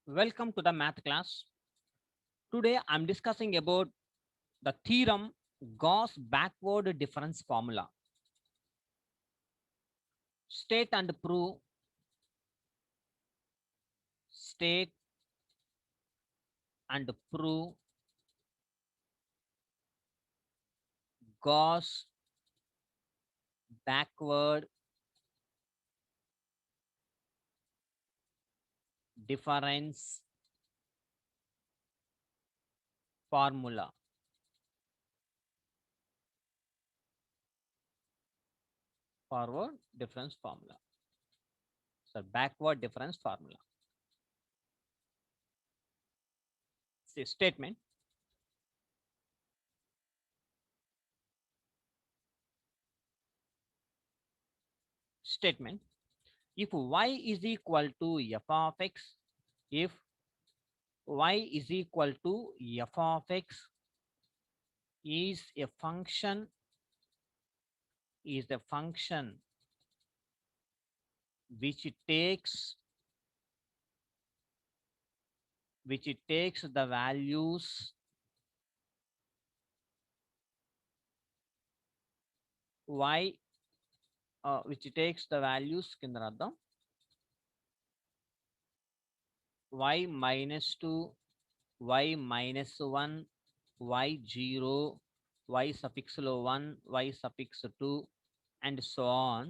Welcome to the math class. Today I'm discussing about the theorem Gauss backward difference formula. State and prove, state and prove Gauss backward difference formula. Forward difference formula. So backward difference formula. See, statement. Statement. If y is equal to f of x, if y is equal to f of x is a function is the function which takes the values y which takes the values కింద రాద్దాం y minus 2 y minus 1 y 0 y suffix లో 1 y suffix 2 and so on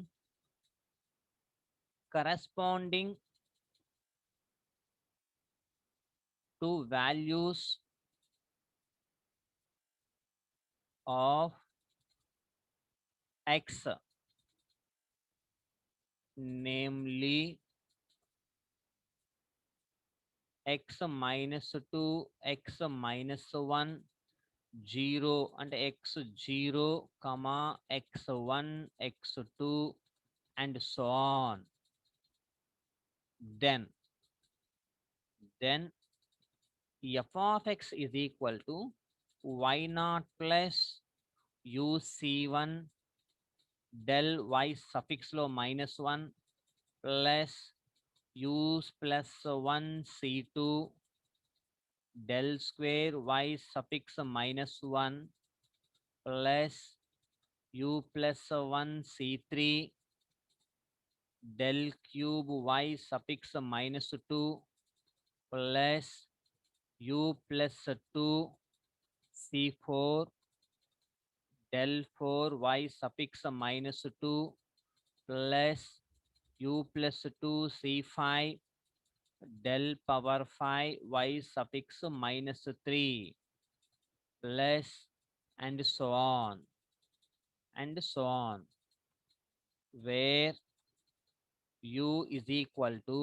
corresponding to values of x, namely x minus 2 x minus 1 0 and x0 comma x1 x2 and so on, then f of x is equal to y naught plus uc1 del y suffix lo minus 1 plus u plus 1 c2 del square y suffix minus 1 plus u plus 1 c3 del cube y suffix minus 2 plus u plus 2 c4 del 4 y suffix minus 2 plus u plus 2 c5 del power 5 y suffix minus 3 plus and so on where u is equal to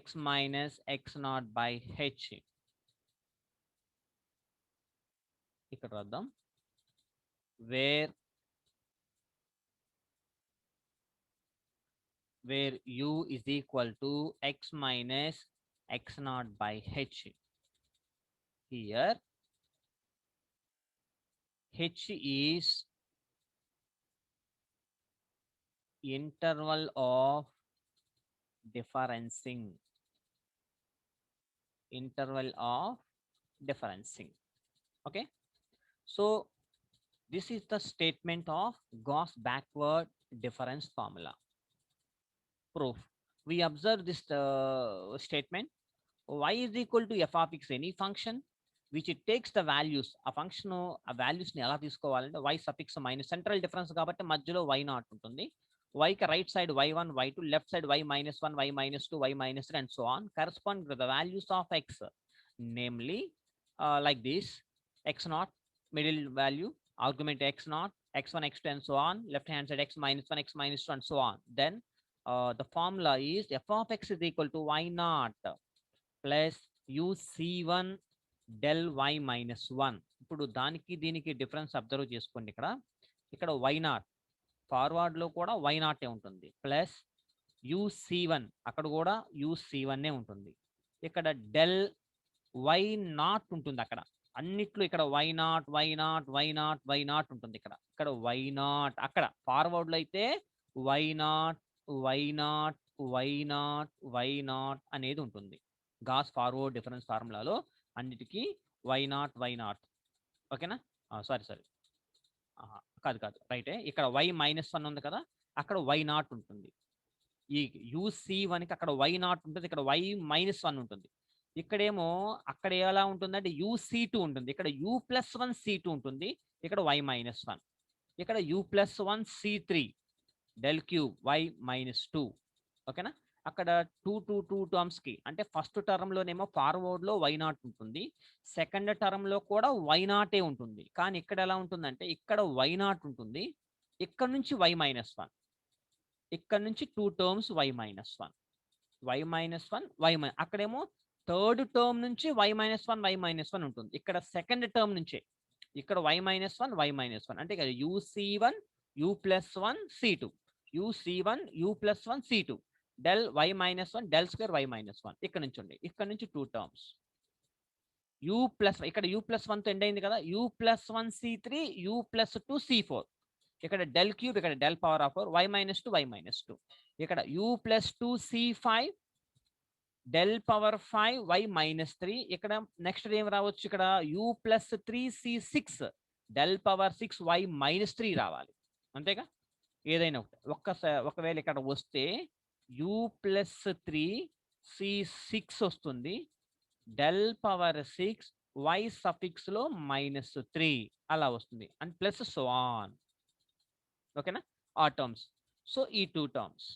x minus x naught by h. ఇక్కడ రాద్దాం where u is equal to x minus x naught by h. Here h is interval of differencing. Okay, so this is the statement of Gauss backward difference formula. Proof. We observe this statement y is equal to f of x, any function which it takes the values, a function a values ని ఎలా తీసుకోవాలంటే y suffix minus central difference కాబట్టి మధ్యలో y naught ఉంటుంది, y కి right side y1 y2 left side y minus 1 y minus 2 y minus 3 and so on correspond to the values of x, namely like this x naught middle value argument x naught x1 x2 and so on, left hand side x minus 1 x minus 2 and so on. Then the formula is f of x is equal to y naught plus uc1 del y minus 1. ఇప్పుడు దానికి దీనికి difference observe చేసుకోండి. ఇక్కడ y not forward లో కూడా y not ఉంటుంది plus uc1 అక్కడ కూడా uc1 ఉంటుంది. ఇక్కడ డెల్ y నాట్ ఉంటుంది, అక్కడ అన్నిట్లో ఇక్కడ y not y not y not y not ఉంటుంది. ఇక్కడ y నాట్, అక్కడ ఫార్వర్డ్ లో అయితే y not y not y not y not అనేది ఉంటుంది. గాస్ ఫార్వర్డ్ డిఫరెన్స్ ఫార్ములాలో అన్నిటికీ y0 ఓకేనా. సారీ సారీ, కాదు కాదు రైటే. ఇక్కడ y-1 ఉంది కదా, అక్కడ y0 ఉంటుంది. ఈ UC1కి అక్కడ y0 ఉంటుంది, ఇక్కడ y-1 ఉంటుంది. ఇక్కడేమో అక్కడ ఎలా ఉంటుందంటే UC2 ఉంటుంది, ఇక్కడ U+1 C2 ఉంటుంది, ఇక్కడ y-1, ఇక్కడ U+1 C3 del cube y-2. ఓకేనా. అక్కడ 2 టర్మ్స్ కి అంటే ఫస్ట్ టర్మ్ లోనేమో ఫార్వర్డ్ లో y0 ఉంటుంది, సెకండ్ టర్మ్ లో కూడా y0 ఉంటుంది. కానీ ఇక్కడ ఎలా ఉంటుందంటే ఇక్కడ y0 ఉంటుంది, ఇక్కడ నుంచి y-1, ఇక్కడ నుంచి 2 టర్మ్స్ y-1, అక్కడేమో థర్డ్ టర్మ్ నుంచి y-1 ఉంటుంది, ఇక్కడ సెకండ్ టర్మ్ నుంచే ఇక్కడ y-1 అంటే ఇక్కడ UC1 U+1 C2 UC1 U+1 C2 del y-1 del square y-1 ఇక్కడ నుంచి ఉండి ఇక్కడ నుంచి 2 టర్మ్స్ ఇక్కడ U+1 తో ఎండ్ అయింది కదా, U+1 C3 U+2 C4, ఇక్కడ డెల్ క్యూబ్, ఇక్కడ del power of y-2 y-2, ఇక్కడ U+2 C5 del power 5 y-3, ఇక్కడ నెక్స్ట్ ఏం రావచ్చు, ఇక్కడ U+3 C6 del power 6 y-3 రావాలి, అంతేగా. ఏదైనా ఒకవేళ ఇక్కడ వస్తే U+3 C6 వస్తుంది, డెల్ పవర్ 6 y సఫిక్స్ లో -3 అలా వస్తుంది, అండ్ ప్లస్ సో ఆన్. ఓకేనా, ఆ టర్మ్స్. సో ఈ 2 టర్మ్స్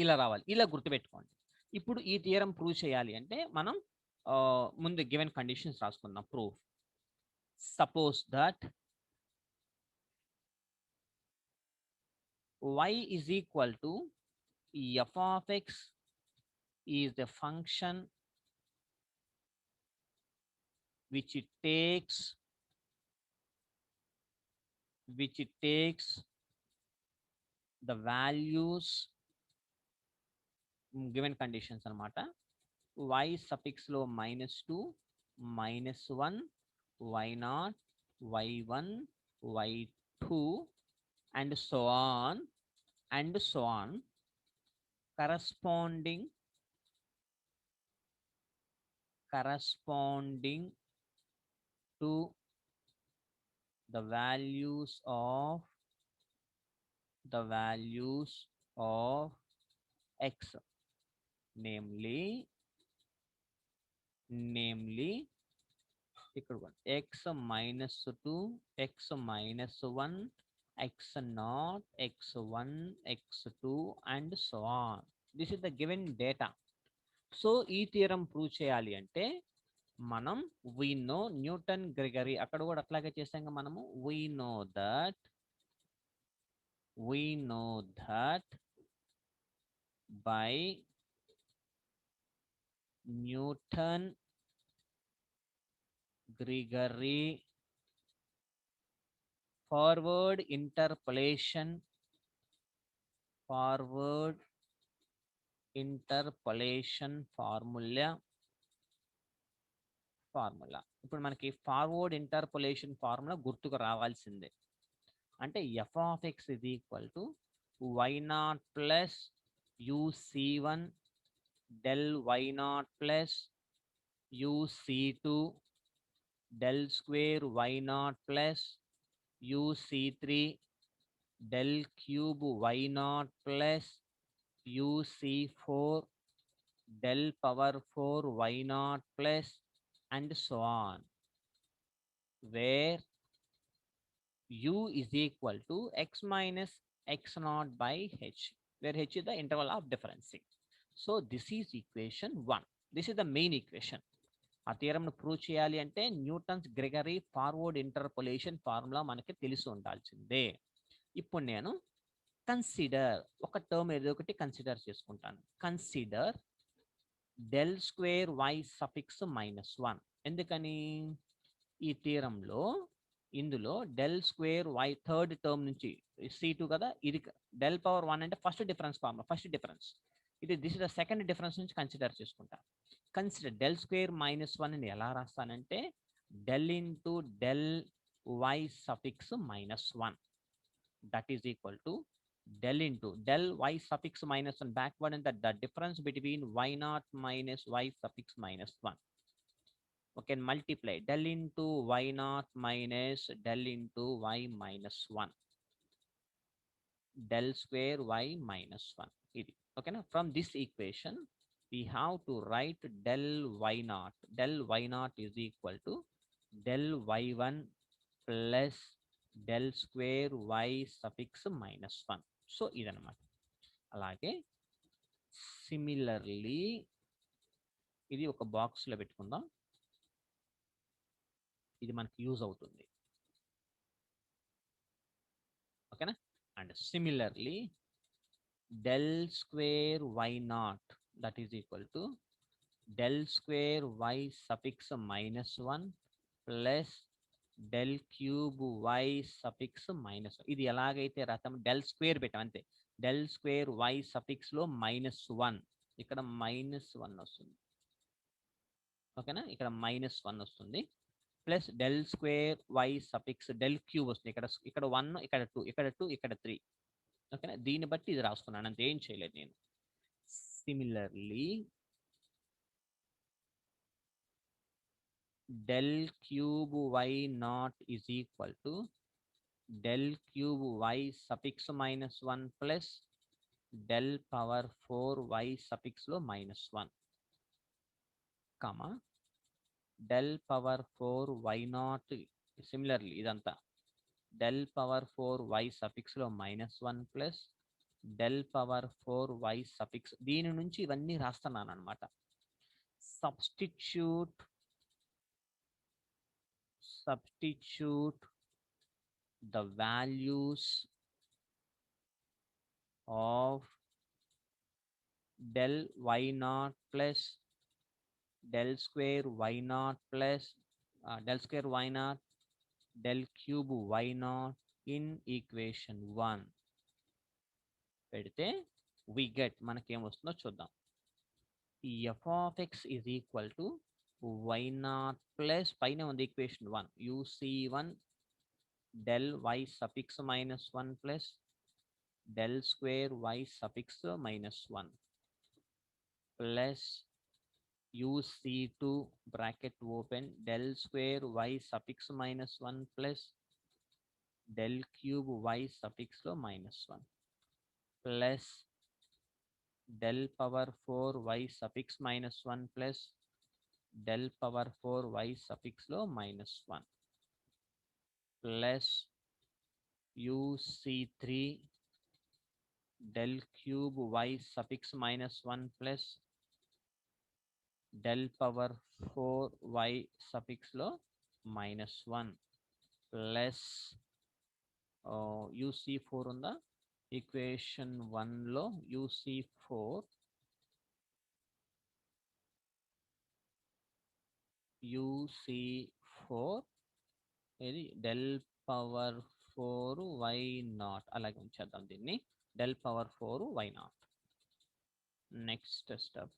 ఇలా రావాలి, ఇలా గుర్తుపెట్టుకోండి. ఇప్పుడు ఈ థియరం ప్రూవ్ చేయాలి అంటే మనం ముందు గివెన్ కండిషన్స్ రాసుకుందాం. Proof. Suppose that y is equal to f of x is the function which it takes the values given conditions అన్నమాట. y suffix లో -2 -1 y0 y1 y2 and so on corresponding to the values of x, namely ఇక్కడ x -2 x -1 x0 x1 x2 and so on. This is the given data. So ఈ theorem prove చేయాలి అంటే మనం we know Newton Gregory, అక్కడ కూడా అట్లాగే చేసాం మనము. we know that by Newton Gregory forward interpolation formula. ఇప్పుడు మనకి ఫార్వర్డ్ ఇంటర్పోలేషన్ ఫార్ములా గుర్తుకు రావాల్సిందే. అంటే f of x is equal to y0 plus UC1 del y0 plus UC2 del square y0 plus UC3 del cube y0 plus UC4 del power 4 y0 plus and so on, where u is equal to x minus x0 by h, where h is the interval of differencing. So this is equation 1. This is the main equation. ఆ థియరంను prove చేయాలి అంటే Newton's Gregory forward interpolation formula మనకి తెలిసి ఉండాల్సిందే. ఇప్పుడు నేను consider ఒక term ఏదో ఒకటి కన్సిడర్ చేసుకుంటాను. Consider del square y suffix -1. ఎందుకని ఈ థియరంలో ఇందులో del square y third term నుంచి C2 కదా, ఇది డెల్ పవర్ 1 అంటే first difference formula, first difference. This is the second difference నుంచి కన్సిడర్ చేసుకుంటా. కన్సిడర్ డెల్ స్క్వేర్ -1 ని ఎలా రాస్తానంటే del into del y suffix -1 that is equal to del into del y suffix minus 1 backward, and the difference between y naught minus y suffix minus 1. Okay, multiply del into y naught minus del into y minus 1, del square y minus 1 ఇది ఓకేనా. From this equation we have to write del y naught is equal to del y1 plus del square y suffix minus 1. So ఇదనమాట. అలాగే similarly ఇది ఒక బాక్స్లో పెట్టుకుందాం, ఇది మనకి యూజ్ అవుతుంది ఓకేనా. And similarly del square y naught that is equal to del square y suffix minus 1 plus del cube y suffix minus 1. ఇది ఎలాగైతే రాస్తాం del square పెట్టాం అంతే. del square y suffix లో minus 1, ఇక్కడ minus 1 వస్తుంది ఓకేనా, ఇక్కడ minus 1 వస్తుంది, plus del square y suffix del cube వస్తుంది, ఇక్కడ 1, ఇక్కడ 2, ఇక్కడ 2, ఇక్కడ 3 ఓకేనా. దీన్ని బట్టి ఇది రాసుకున్నాను అంతే, ఏం చేయలేదు నేను. Similarly del cube y naught is equal to del cube y suffix minus 1 plus del power 4 y suffix లో minus 1, comma del power 4 y naught. Similarly ఇదంతా del power 4 y suffix లో minus 1 plus del power 4 y suffix, దీని నుంచి ఇవన్నీ రాస్తున్నాను అనమాట. substitute the values of del y naught plus del square y naught plus del square y naught del cube y naught in equation 1 పెడితే we get మనకేం వస్తుందో చూద్దాం. f of x is equal to y naught plus పైన ఉంది equation 1 uc1 del y suffix minus 1 plus del square y suffix minus 1 plus uc2 bracket open del square y suffix minus 1 plus del cube y suffix minus 1 plus del power 4 y suffix minus 1 plus del power 4 y suffix minus 1 plus uc3 del cube y suffix minus 1 plus del power 4 y suffix minus 1 plus uc4 ఉందా equation 1 లో uc4 ఇది del power 4 y naught అలాగే ఉంచేద్దాం దీన్ని del power 4 y naught. Next step,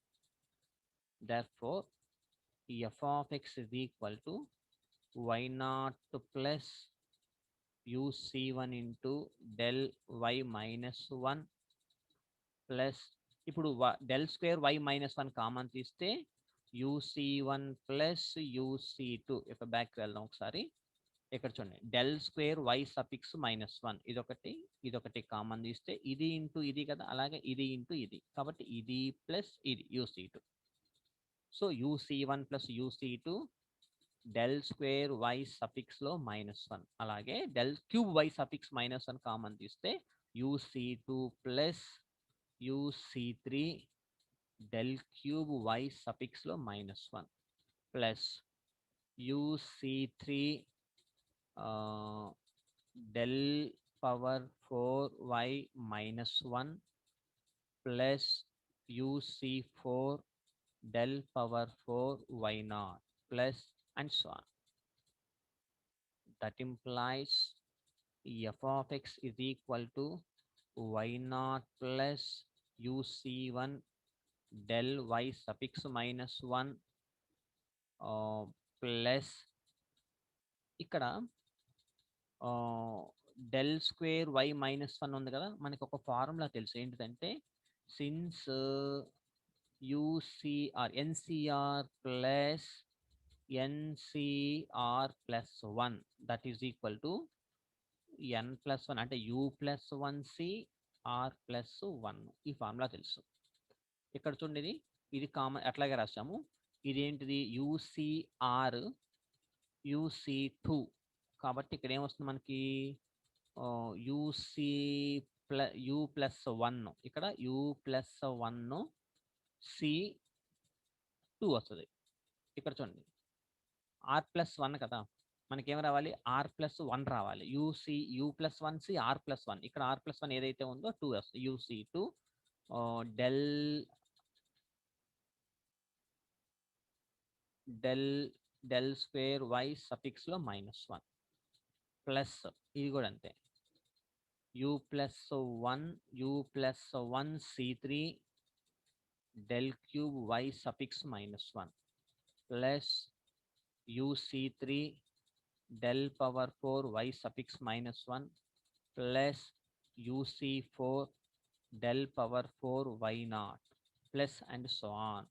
therefore f of x is equal to y naught plus uc1 into del y minus 1 plus ఇప్పుడు del square y minus 1 common తీస్తే uc1 plus uc2. ఇక back వెళ్దాం ఒకసారి, ఇక్కడ చూడండి del square y suffix minus 1 ఇదొకటి common తీస్తే ఇది ఇంటూ ఇది కదా, అలాగే ఇది ఇంటూ ఇది, కాబట్టి ఇది ప్లస్ ఇది uc2. So uc1 plus uc2 del square y suffix లో minus 1, అలాగే del cube y suffix minus 1 common తీస్తే uc2 plus uc3 del cube y suffix లో minus 1 plus uc3 del power 4 y minus 1 plus uc4 del power 4 y naught plus and so on. That implies f of x is equal to y naught plus uc1 del y suffix minus 1 plus ఇక్కడ del square y minus one ఉంది కదా, మనకి ఒక formula తెలుసు ఏంటిదంటే since u c r n c r plus n c r plus one that is equal to n plus one అంటే u plus one C r plus one. ఈ formula తెలుసు. ఇక్కడ చూడండి, ఇది కామన్ అట్లాగే రాసాము. ఇది ఏంటిది యూసిఆర్ యూసి టూ, కాబట్టి ఇక్కడ ఏమొస్తుంది మనకి యూసి యూ ప్లస్ వన్, ఇక్కడ u plus one C two వస్తుంది. ఇక్కడ చూడండి ఆర్ ప్లస్ వన్ కదా, మనకేం రావాలి ఆర్ ప్లస్ వన్ రావాలి. U C u plus one C r plus one, ఇక్కడ ఆర్ ప్లస్ వన్ ఏదైతే ఉందో టూ వస్తుంది. U C two del del del square y suffix లో మైనస్ వన్ ప్లస్ ఇది కూడా అంతే u plus one C three del cube y suffix minus one plus you see three del power four y suffix minus one plus u c four del power four y not plus and so on.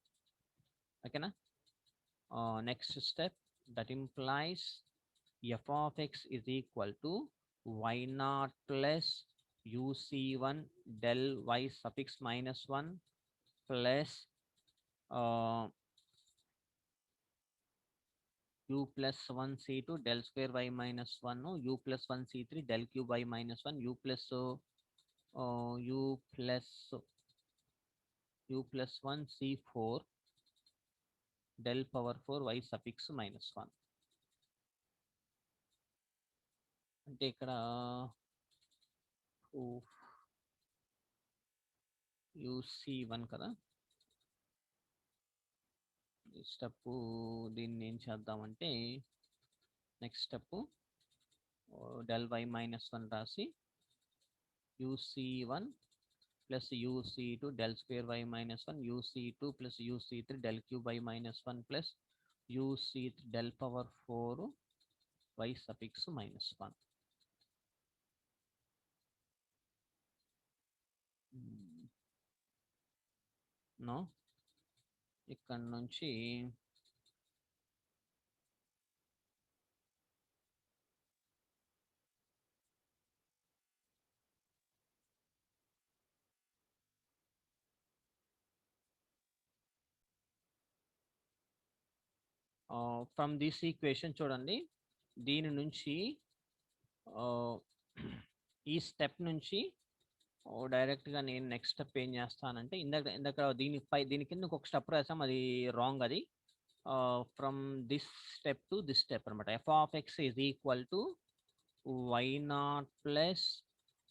ఓకేనా? Next step that implies f of x is equal to y naught plus uc1 del y suffix minus 1 plus u plus 1 c2 del square y minus 1 no, u plus 1 c3 del cube y minus 1 u plus u plus 1 c4 del power 4 y suffix minus 1. అంటే ఇక్కడ యూసి1 కదా, ఈ step దీన్ని ఏం చేద్దామంటే next step del y minus one రాసి యూసి1 plus యూసి2 del square y minus one యూసి2 ప్లస్ యూసి3 del cube y minus one plus యూసి3 del power four y suffix minus one. No, ఇక్కడ నుంచి ఫ్రమ్ దిస్ ఈక్వేషన్ చూడండి, దీని నుంచి ఈ స్టెప్ నుంచి డైరెక్ట్గా నేను నెక్స్ట్ స్టెప్ ఏం చేస్తానంటే ఇందాక దీని కింద ఒక స్టెప్ రాసాం, అది రాంగ్. అది from this step to this step అనమాట. F of X is equal to y not plus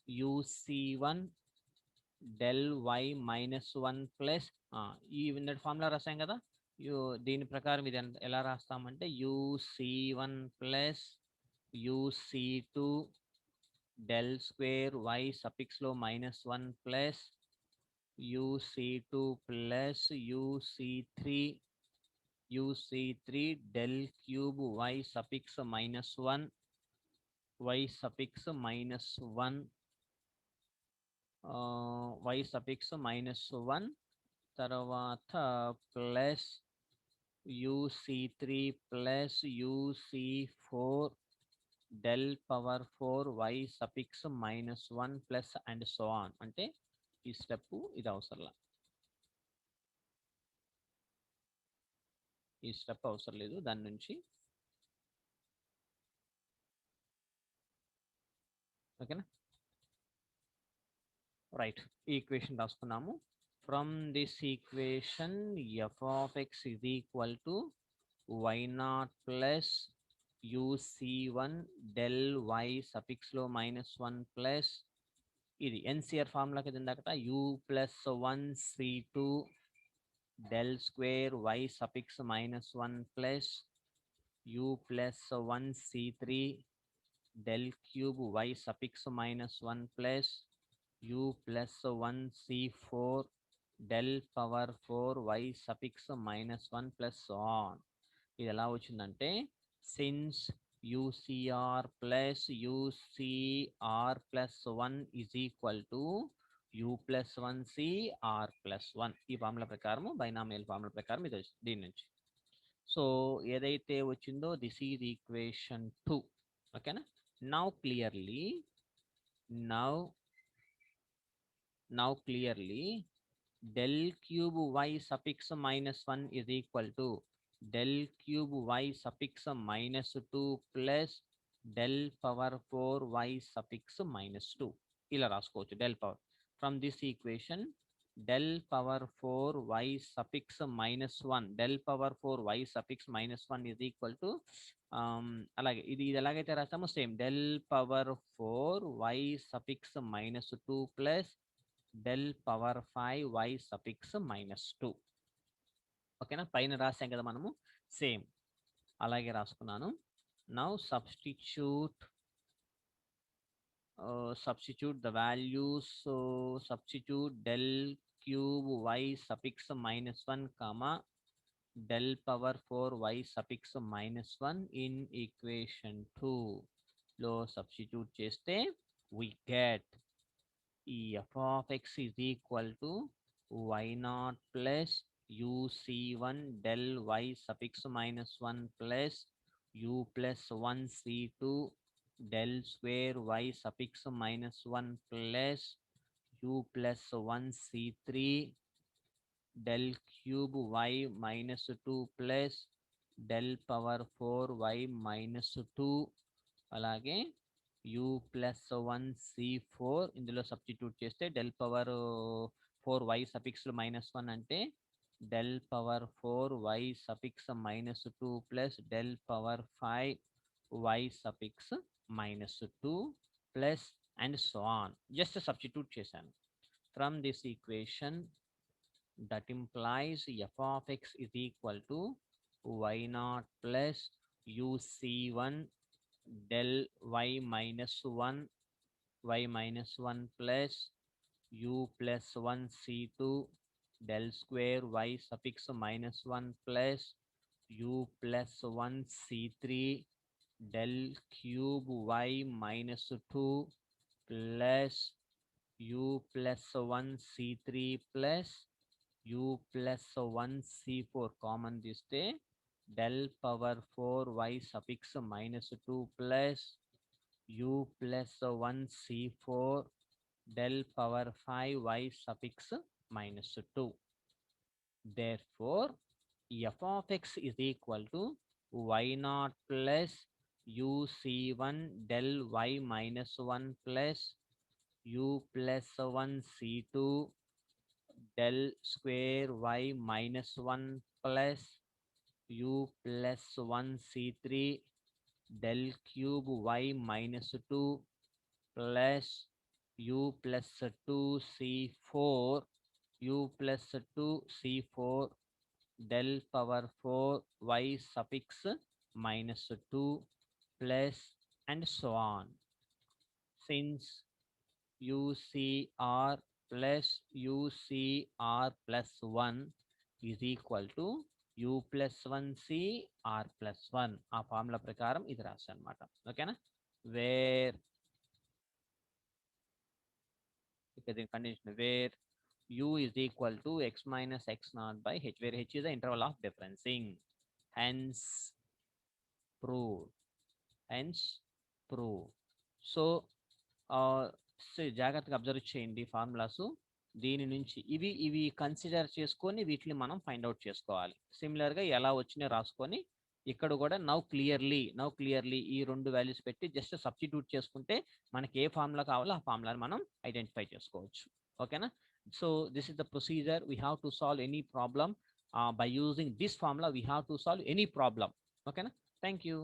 యూసి1 del y minus one plus ఈ ఫార్ములా రాసాం కదా, దీని ప్రకారం ఇది ఎలా రాస్తామంటే యూసి1 ప్లస్ యూసి2 డెల్ స్క్వేర్ వై సఫిక్స్ లో మైనస్ వన్ ప్లస్ యూసి2 ప్లస్ యూసి3 del cube y suffix minus one y suffix minus one y suffix minus one తర్వాత ప్లస్ యూసి3 ప్లస్ యూసి4 del power four y suffix minus one plus and so on. అంటే ఈ step ఇది అవసరంలా, ఈ స్టెప్ అవసరం లేదు దాని నుంచి. ఓకేనా? రైట్, ఈ ఈక్వేషన్ రాసుకున్నాము. From this equation f of x is equal to y not plus యూసి1 డెల్ వై సఫిక్స్ లో మైనస్ వన్ ప్లస్ ఇది ఎన్సిఆర్ ఫార్ములా కింద ఇందాకట u plus one C two del square y suffix minus one plus u plus one C three del cube y suffix minus one plus u plus one c four del power four y suffix minus one plus on. ఇది ఎలా వచ్చిందంటే since UCR plus UCR plus 1 is equal to U plus 1C R plus 1. ఈ formula ప్రకారము binomial formula ప్రకారం ఇది దీని నుంచి so ఏదైతే వచ్చిందో దిస్ ఈజ్ ఈక్వేషన్ 2 ఓకేనా now clearly now clearly del cube y suffix minus 1 is equal to del cube y suffix minus 2 plus del power 4 y suffix minus 2 ఇలా రాసుకోవచ్చు del power from this equation del power 4 y suffix minus 1 del power 4 y suffix minus 1 is equal to అలాగే ఇది ఎలాగైతే రాస్తామో same del power 4 y suffix minus 2 plus del power 5 y suffix minus 2 ఓకేనా పైన రాసాం కదా మనము సేమ్ అలాగే రాసుకున్నాను now substitute the values so substitute del cube y suffix minus 1 comma del power 4 y suffix minus 1 in equation 2 లో substitute చేస్తే we get f of x is equal to y naught plus uc1 del y suffix minus 1 plus u plus 1 c2 del square y suffix minus 1 plus u plus 1 c3 del cube y minus 2 plus del power 4 y minus 2 అలాగే u plus 1 c4 ఇందులో substitute చేస్తే del power 4 y suffix minus 1 అంటే del power 4 y suffix minus 2 plus del power 5 y suffix minus 2 plus and so on just substitute చేశాను from this equation that implies f of x is equal to y naught plus uc1 del y minus 1 y minus 1 plus u plus 1 c2 del square y suffix minus 1 plus u plus 1 c3 del cube y minus 2 plus u plus 1 c3 plus u plus 1 c4 common this day del power 4 y suffix minus 2 plus u plus 1 c4 del power 5 y suffix minus 2. Therefore, f of x is equal to y naught plus uc1 del y minus 1 plus u plus 1 c2 del square y minus 1 plus u plus 1 c3 del cube y minus 2 plus u plus 2 c4 u plus 2 c4 del power 4 y suffix minus 2 plus and so on since UCR plus UCR plus 1 is equal to u plus 1c r plus 1 ఆ formula ప్రకారం ఇది రాశాను అన్నమాట ఓకేనా wear ఇక్కడ దీని condition where u is equal to x minus x naught by h where h is the interval of differencing hence proved hence proved so జాగ్రత్తగా observe చేయండి ఫార్ములాస్ దీని నుంచి ఇవి కన్సిడర్ చేసుకొని వీటిని మనం ఫైండ్ అవుట్ చేసుకోవాలి సిమిలర్ గా ఎలా వచ్చినాయో రాసుకొని ఇక్కడ కూడా నౌ క్లియర్లీ ఈ రెండు వాల్యూస్ పెట్టి జస్ట్ సబ్స్టిట్యూట్ చేసుకుంటే మనకి ఏ ఫార్ములా కావాలో ఆ ఫార్ములాని మనం ఐడెంటిఫై చేసుకోవచ్చు ఓకేనా so this is the procedure we have to solve any problem by using this formula we have to solve any problem ఓకేనా థ్యాంక్ యూ